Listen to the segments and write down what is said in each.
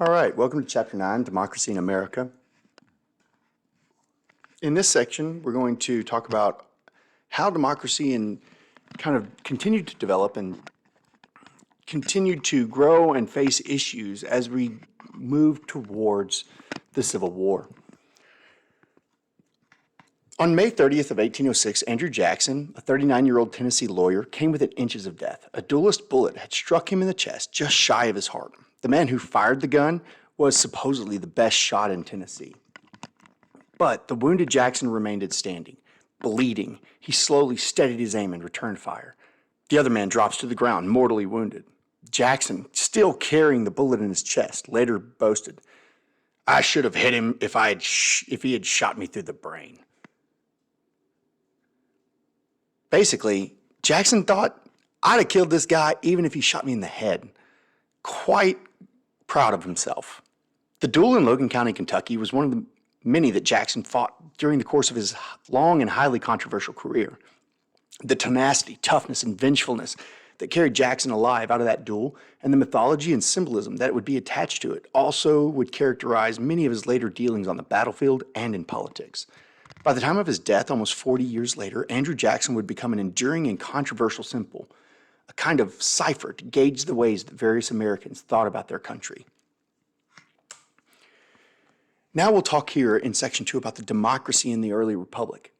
All right, welcome to Chapter 9, Democracy in America. In this section, we're going to talk about how democracy kind of continued to develop and continued to grow and face issues as we move towards the Civil War. On May 30th of 1806, Andrew Jackson, a 39-year-old Tennessee lawyer, came within inches of death. A duelist bullet had struck him in the chest, just shy of his heart. The man who fired the gun was supposedly the best shot in Tennessee. But the wounded Jackson remained standing, bleeding. He slowly steadied his aim and returned fire. The other man drops to the ground, mortally wounded. Jackson, still carrying the bullet in his chest, later boasted, "I should have hit him if he had shot me through the brain." Basically, Jackson thought, I'd have killed this guy even if he shot me in the head. Quite proud of himself. The duel in Logan County, Kentucky was one of the many that Jackson fought during the course of his long and highly controversial career. The tenacity, toughness, and vengefulness that carried Jackson alive out of that duel, and the mythology and symbolism that would be attached to it, also would characterize many of his later dealings on the battlefield and in politics. By the time of his death, almost 40 years later, Andrew Jackson would become an enduring and controversial symbol, a kind of cipher to gauge the ways that various Americans thought about their country. Now we'll talk here in Section 2 about the democracy in the early republic.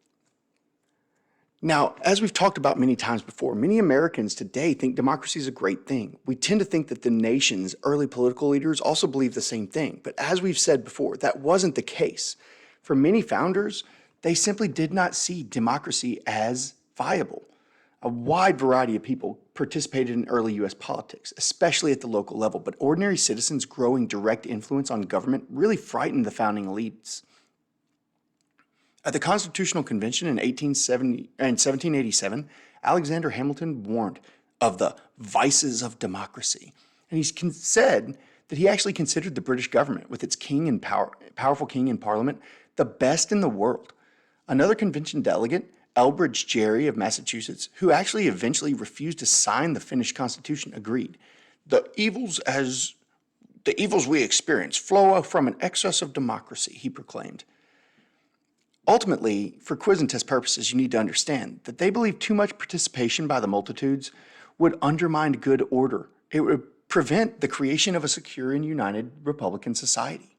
Now, as we've talked about many times before, many Americans today think democracy is a great thing. We tend to think that the nation's early political leaders also believe the same thing. But as we've said before, that wasn't the case. For many founders, they simply did not see democracy as viable. A wide variety of people participated in early U.S. politics, especially at the local level, but ordinary citizens' growing direct influence on government really frightened the founding elites. At the Constitutional Convention in 1787, Alexander Hamilton warned of the vices of democracy, and he said that he actually considered the British government, with its king and powerful king and parliament, the best in the world. Another convention delegate, Elbridge Gerry of Massachusetts, who actually eventually refused to sign the finished Constitution, agreed. The evils we experience flow from an excess of democracy, he proclaimed. Ultimately, for quiz and test purposes, you need to understand that they believed too much participation by the multitudes would undermine good order. It would prevent the creation of a secure and united Republican society.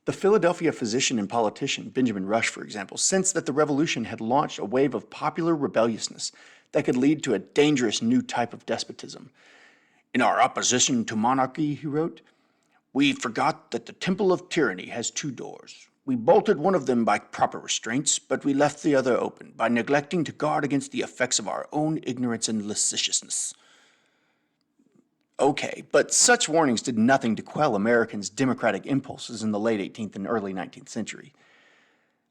The Philadelphia physician and politician Benjamin Rush, for example, sensed that the revolution had launched a wave of popular rebelliousness that could lead to a dangerous new type of despotism. "In our opposition to monarchy," he wrote, "we forgot that the temple of tyranny has two doors. We bolted one of them by proper restraints, but we left the other open by neglecting to guard against the effects of our own ignorance and licentiousness." Okay, but such warnings did nothing to quell Americans' democratic impulses in the late 18th and early 19th century.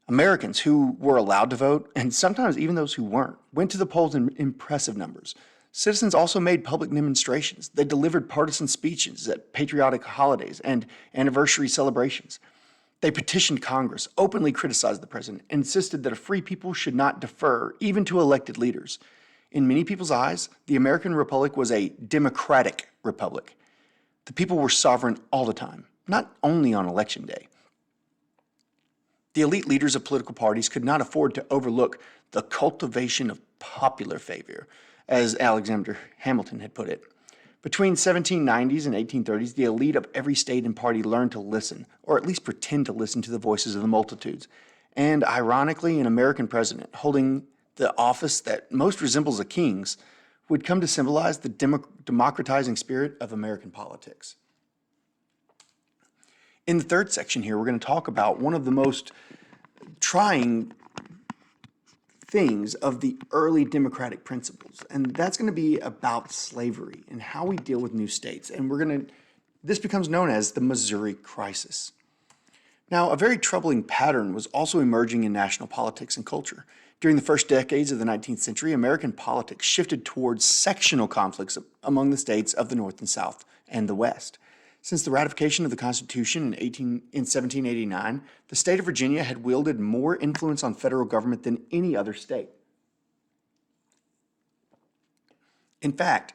Americans who were allowed to vote, and sometimes even those who weren't, went to the polls in impressive numbers. Citizens also made public demonstrations. They delivered partisan speeches at patriotic holidays and anniversary celebrations. They petitioned Congress, openly criticized the president, and insisted that a free people should not defer even to elected leaders. In many people's eyes, the American Republic was a democratic republic. The people were sovereign all the time, not only on election day. The elite leaders of political parties could not afford to overlook the cultivation of popular favor, as Alexander Hamilton had put it. Between 1790s and 1830s, the elite of every state and party learned to listen, or at least pretend to listen to the voices of the multitudes. And ironically, an American president holding the office that most resembles a king's would come to symbolize the democratizing spirit of American politics. In the third section here, we're going to talk about one of the most trying things of the early democratic principles, and that's going to be about slavery and how we deal with new states. And this becomes known as the Missouri Crisis. Now, a very troubling pattern was also emerging in national politics and culture. During the first decades of the 19th century, American politics shifted towards sectional conflicts among the states of the North and South and the West. Since the ratification of the Constitution in 1789, the state of Virginia had wielded more influence on federal government than any other state. In fact,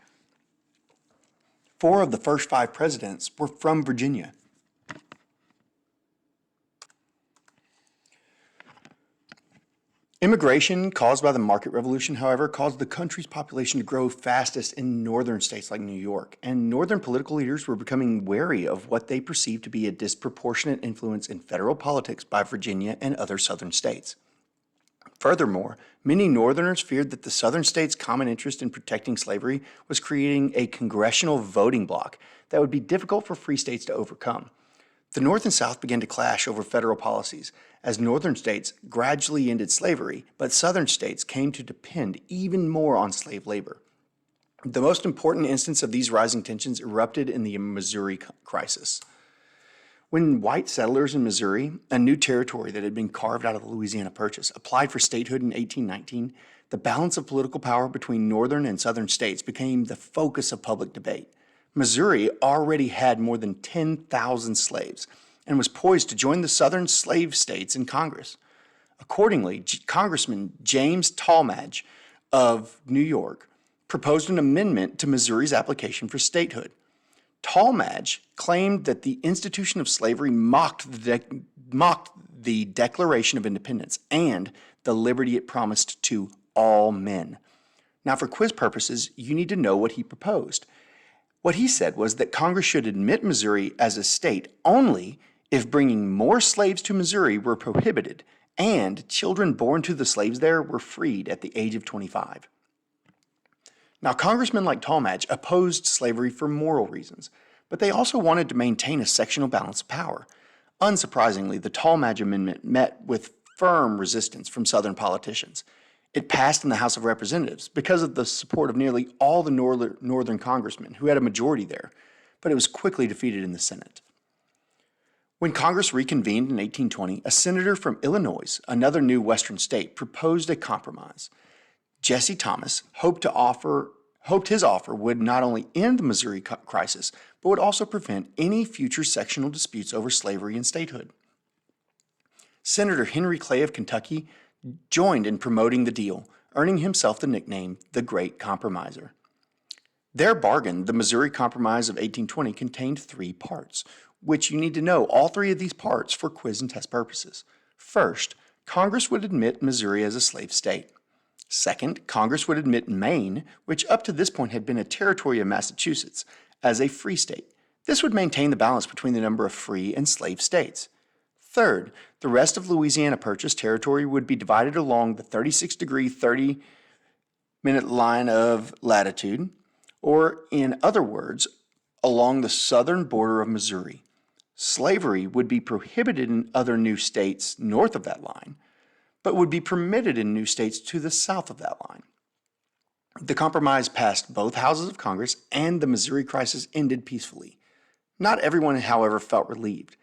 4 of the first 5 presidents were from Virginia. Immigration caused by the market revolution, however, caused the country's population to grow fastest in northern states like New York, and northern political leaders were becoming wary of what they perceived to be a disproportionate influence in federal politics by Virginia and other southern states. Furthermore, many Northerners feared that the southern states' common interest in protecting slavery was creating a congressional voting bloc that would be difficult for free states to overcome. The North and South began to clash over federal policies as northern states gradually ended slavery, but southern states came to depend even more on slave labor. The most important instance of these rising tensions erupted in the Missouri Crisis. When white settlers in Missouri, a new territory that had been carved out of the Louisiana Purchase, applied for statehood in 1819, the balance of political power between northern and southern states became the focus of public debate. Missouri already had more than 10,000 slaves and was poised to join the southern slave states in Congress. Accordingly, Congressman James Tallmadge of New York proposed an amendment to Missouri's application for statehood. Tallmadge claimed that the institution of slavery mocked the Declaration of Independence and the liberty it promised to all men. Now, for quiz purposes, you need to know what he proposed. What he said was that Congress should admit Missouri as a state only if bringing more slaves to Missouri were prohibited and children born to the slaves there were freed at the age of 25. Now, congressmen like Tallmadge opposed slavery for moral reasons, but they also wanted to maintain a sectional balance of power. Unsurprisingly, the Tallmadge Amendment met with firm resistance from Southern politicians. It passed in the House of Representatives because of the support of nearly all the northern congressmen who had a majority there, but it was quickly defeated in the Senate. When Congress reconvened in 1820, a senator from Illinois, another new western state, proposed a compromise. Jesse Thomas hoped his offer would not only end the Missouri Crisis, but would also prevent any future sectional disputes over slavery and statehood. Senator Henry Clay of Kentucky joined in promoting the deal, earning himself the nickname the Great Compromiser. Their bargain, the Missouri Compromise of 1820, contained 3 parts, which you need to know all 3 of these parts for quiz and test purposes. First, Congress would admit Missouri as a slave state. Second, Congress would admit Maine, which up to this point had been a territory of Massachusetts, as a free state. This would maintain the balance between the number of free and slave states. Third, the rest of Louisiana Purchase territory would be divided along the 36-degree, 30-minute line of latitude, or in other words, along the southern border of Missouri. Slavery would be prohibited in other new states north of that line, but would be permitted in new states to the south of that line. The compromise passed both houses of Congress, and the Missouri Crisis ended peacefully. Not everyone, however, felt relieved.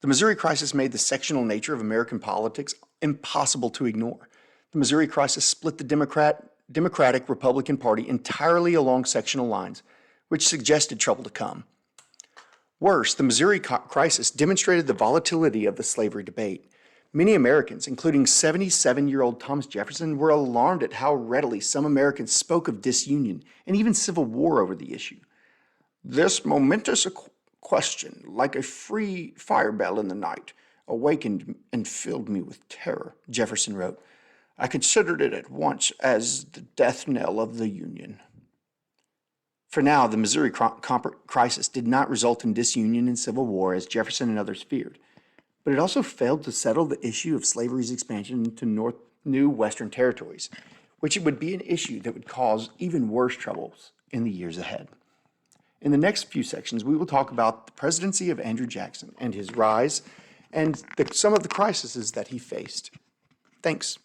The Missouri Crisis made the sectional nature of American politics impossible to ignore. The Missouri Crisis split the Democratic-Republican Party entirely along sectional lines, which suggested trouble to come. Worse, the Missouri Crisis demonstrated the volatility of the slavery debate. Many Americans, including 77-year-old Thomas Jefferson, were alarmed at how readily some Americans spoke of disunion and even civil war over the issue. This momentous question, like a free fire bell in the night, awakened and filled me with terror, Jefferson wrote. I considered it at once as the death knell of the Union. For now, the Missouri Crisis did not result in disunion and civil war as Jefferson and others feared, but it also failed to settle the issue of slavery's expansion into new western territories, which would be an issue that would cause even worse troubles in the years ahead. In the next few sections, we will talk about the presidency of Andrew Jackson and his rise and some of the crises that he faced. Thanks.